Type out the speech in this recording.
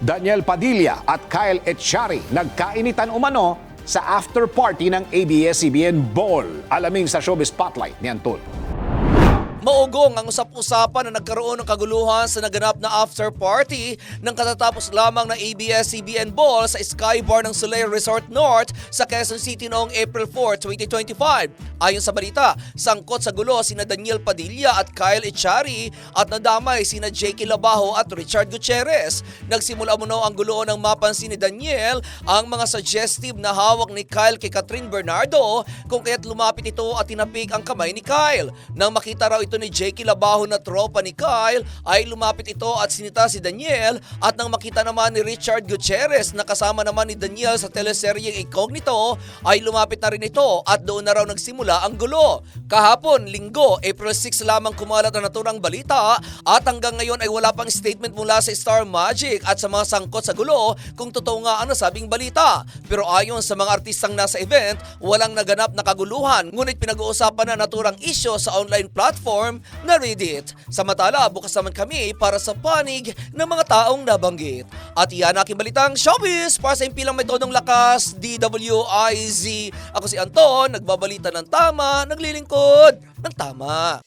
Daniel Padilla at Kyle Echari nagkainitan umano sa after party ng ABS-CBN Ball. Alamin sa Showbiz Spotlight ni Antol. Maugong ang usap-usapan na nagkaroon ng kaguluhan sa naganap na after party ng katatapos lamang ng ABS-CBN Ball sa Sky Bar ng Soleil Resort North sa Quezon City noong April 4, 2025. Ayon sa balita, sangkot sa gulo sina Daniel Padilla at Kyle Echari at nadamay sina J.K. Labajo at Richard Gutierrez. Nagsimula muna ang gulo nang mapansin ni Daniel ang mga suggestive na hawak ni Kyle kay Catherine Bernardo kung kaya't lumapit ito at tinapik ang kamay ni Kyle. Nang makita raw ito ni J.K. Labajo na tropa ni Kyle ay lumapit ito at sinita si Daniel at nang makita naman ni Richard Gutierrez na kasama naman ni Daniel sa teleseryeng Incognito ay lumapit na rin ito at doon na raw nagsimula ang gulo. Kahapon, Linggo, April 6 lamang kumalat ang naturang balita at hanggang ngayon ay wala pang statement mula sa Star Magic at sa mga sangkot sa gulo kung totoo nga ang nasabing balita. Pero ayon sa mga artistang nasa event, walang naganap na kaguluhan ngunit pinag-uusapan na naturang isyo sa online platform na Reddit. Samantala, bukas naman kami para sa panig ng mga taong nabanggit. At iyan aking balitang showbiz para sa impilang may tonong lakas, DWIZ. Ako si Anton, nagbabalita ng tama, naglilingkod ng tama.